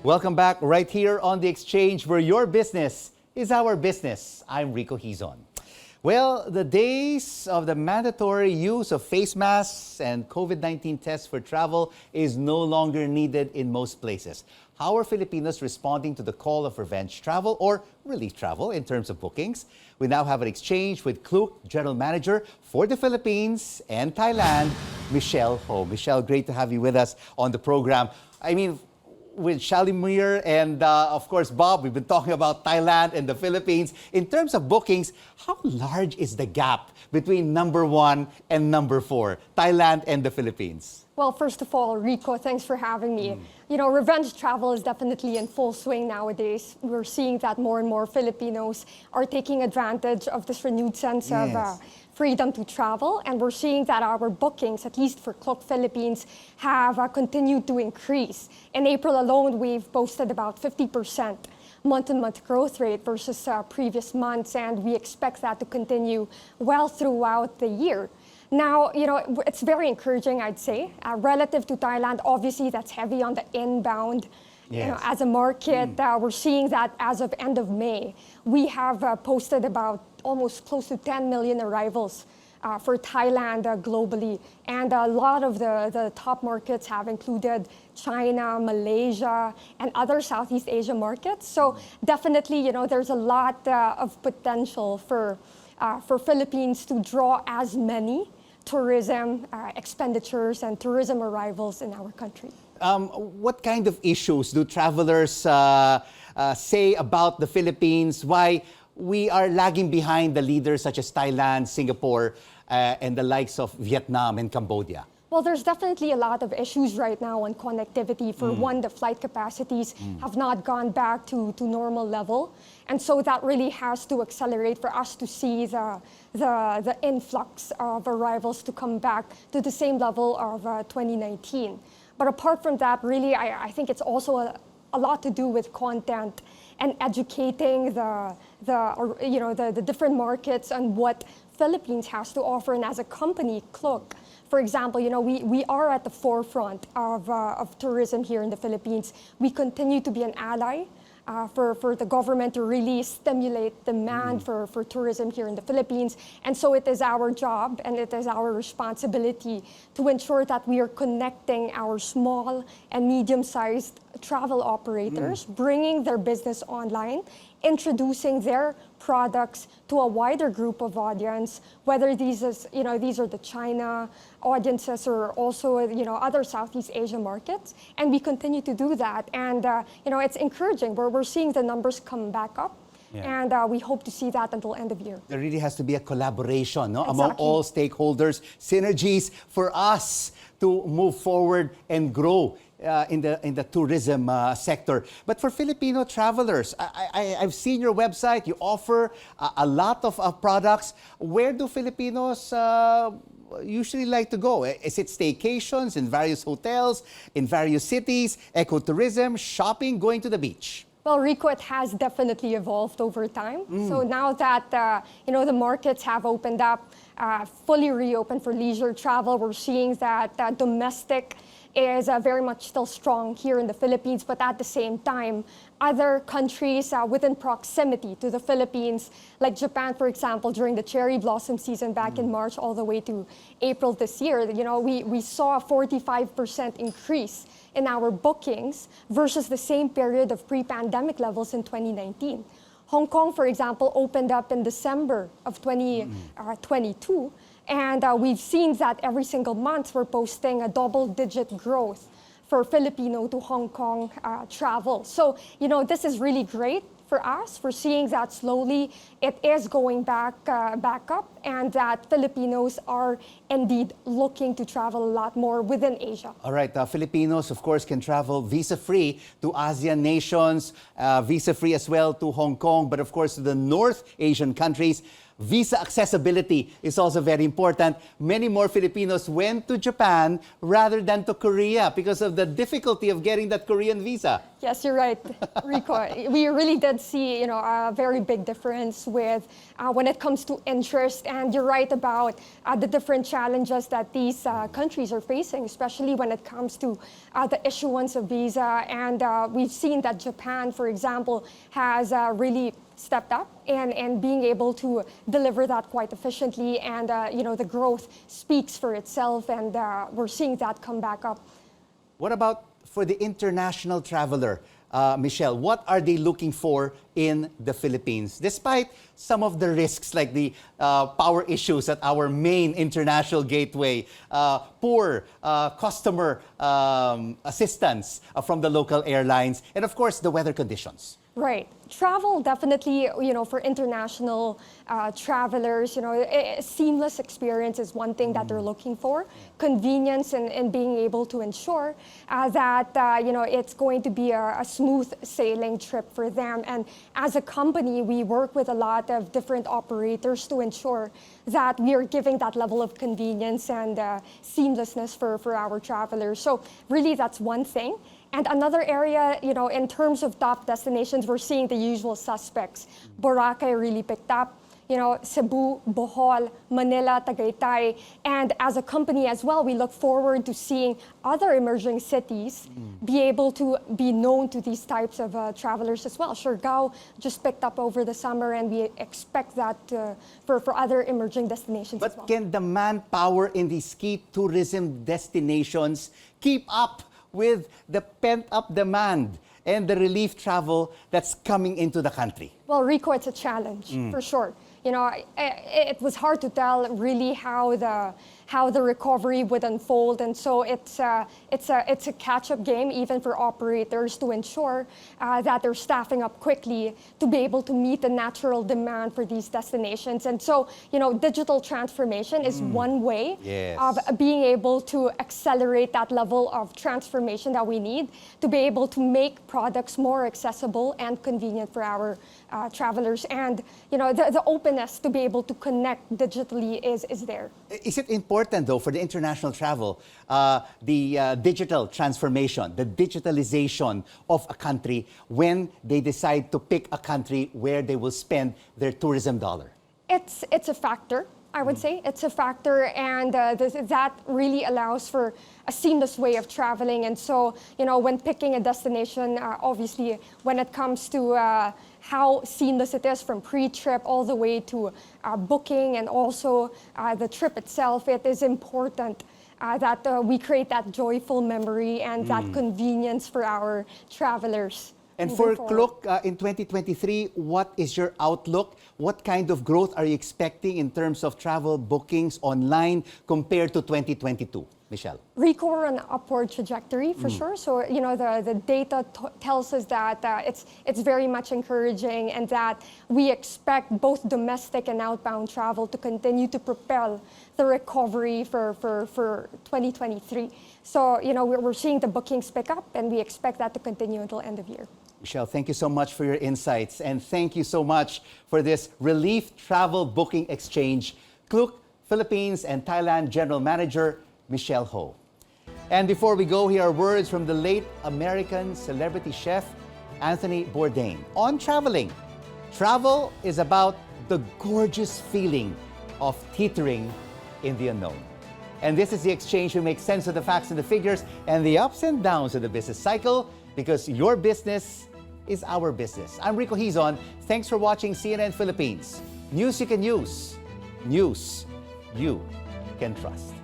Welcome back right here on The Exchange, where your business is our business. I'm Rico Hizon. Well, the days of the mandatory use of face masks and COVID-19 tests for travel is no longer needed in most places. How are Filipinos responding to the call of revenge travel or relief travel in terms of bookings? We now have an exchange with Klook General Manager for the Philippines and Thailand, Michelle Ho. Michelle, great to have you with us on the program. With Shalimir and, of course, Bob, we've been talking about Thailand and the Philippines. In terms of bookings, how large is the gap between number 1 and number 4, Thailand and the Philippines? Well, first of all, Rico, thanks for having me. You know, revenge travel is definitely in full swing nowadays. We're seeing that more and more Filipinos are taking advantage of this renewed sense of freedom to travel. And we're seeing that our bookings, at least for Klook Philippines, have continued to increase. In April alone, we've posted about 50% month-on-month growth rate versus previous months, and we expect that to continue well throughout the year. Now, you know, it's very encouraging, I'd say. Relative to Thailand, obviously, that's heavy on the inbound. Yes. You know, as a market, we're seeing that as of end of May, we have posted about almost close to 10 million arrivals for Thailand globally. And a lot of the top markets have included China, Malaysia, and other Southeast Asia markets. So definitely, you know, there's a lot of potential for Philippines to draw as many tourism expenditures and tourism arrivals in our country. What kind of issues do travelers say about the Philippines? Why we are lagging behind the leaders such as Thailand, Singapore, and the likes of Vietnam and Cambodia? Well, there's definitely a lot of issues right now on connectivity. For one, the flight capacities have not gone back to normal level. And so that really has to accelerate for us to see the influx of arrivals to come back to the same level of 2019. But apart from that, really, I think it's also a lot to do with content and educating the different markets on what Philippines has to offer. And as a company, Klook, for example, you know, we are at the forefront of tourism here in the Philippines. We continue to be an ally for the government to really stimulate demand for tourism here in the Philippines. And so it is our job and it is our responsibility to ensure that we are connecting our small and medium-sized travel operators, bringing their business online, introducing their products to a wider group of audience, whether these are the China audiences or also, you know, other Southeast Asia markets. And we continue to do that. And, you know, it's encouraging. We're seeing the numbers come back up. Yeah. And we hope to see that until end of year. There really has to be a collaboration, no? Exactly. Among all stakeholders, synergies for us to move forward and grow in the tourism sector. But for Filipino travelers, I've seen your website. You offer a lot of products. Where do Filipinos usually like to go? Is it staycations in various hotels, in various cities, ecotourism, shopping, going to the beach? Well, Rico, it has definitely evolved over time. So now that you know, the markets have opened up, fully reopened for leisure travel, we're seeing that domestic is very much still strong here in the Philippines, but at the same time, other countries within proximity to the Philippines, like Japan, for example, during the cherry blossom season back in March all the way to April this year, you know, we saw a 45% increase in our bookings versus the same period of pre-pandemic levels in 2019. Hong Kong, for example, opened up in December of 2022. And we've seen that every single month we're posting a double-digit growth for Filipino to Hong Kong travel. So, you know, this is really great for us. We're seeing that slowly it is going back up, and that Filipinos are indeed looking to travel a lot more within Asia. All right, Filipinos, of course, can travel visa-free to ASEAN nations, visa-free as well to Hong Kong, but of course to the North Asian countries. Visa accessibility is also very important. Many more Filipinos went to Japan rather than to Korea because of the difficulty of getting that Korean visa. Yes, you're right, Rico. We really did see, a very big difference with when it comes to interest. And you're right about the different challenges that these countries are facing, especially when it comes to the issuance of visa. And we've seen that Japan, for example, has really stepped up and being able to deliver that quite efficiently. And, the growth speaks for itself. And we're seeing that come back up. What about for the international traveler? Michelle, what are they looking for in the Philippines, despite some of the risks like the power issues at our main international gateway, poor customer assistance from the local airlines, and of course the weather conditions? Right. Travel definitely, for international travelers, a seamless experience is one thing that they're looking for. Convenience and being able to ensure that, it's going to be a smooth sailing trip for them. And as a company, we work with a lot of different operators to ensure that we are giving that level of convenience and seamlessness for our travelers. So really, that's one thing. And another area, in terms of top destinations, we're seeing the usual suspects. Boracay really picked up, Cebu, Bohol, Manila, Tagaytay. And as a company as well, we look forward to seeing other emerging cities be able to be known to these types of travelers as well. Siargao just picked up over the summer, and we expect that for other emerging destinations as well. But can the manpower in the ski tourism destinations keep up with the pent-up demand and the relief travel that's coming into the country? Well, Rico, it's a challenge, for sure. It was hard to tell really how the recovery would unfold, and so it's a catch-up game even for operators to ensure that they're staffing up quickly to be able to meet the natural demand for these destinations. And so, digital transformation is one way of being able to accelerate that level of transformation that we need to be able to make products more accessible and convenient for our travelers. And the openness to be able to connect digitally is there. Is it important, though, for the international travel, the digital transformation, the digitalization of a country when they decide to pick a country where they will spend their tourism dollar? It's a factor. I would say it's a factor, and that really allows for a seamless way of traveling. And so, when picking a destination, obviously, when it comes to how seamless it is from pre-trip all the way to booking and also the trip itself, it is important that we create that joyful memory and that convenience for our travelers. And for Klook, in 2023, what is your outlook? What kind of growth are you expecting in terms of travel bookings online compared to 2022? Michelle? Rico, we're on an upward trajectory for sure. So, the data tells us that it's very much encouraging, and that we expect both domestic and outbound travel to continue to propel the recovery for 2023. So, we're seeing the bookings pick up, and we expect that to continue until end of year. Michelle, thank you so much for your insights, and thank you so much for this relief travel booking exchange. Klook Philippines and Thailand General Manager, Michelle Ho. And before we go, here are words from the late American celebrity chef, Anthony Bourdain, on traveling. Travel is about the gorgeous feeling of teetering in the unknown. And this is the exchange who makes sense of the facts and the figures and the ups and downs of the business cycle, because your business is our business. I'm Rico Hizon. Thanks for watching CNN Philippines. News you can use. News you can trust.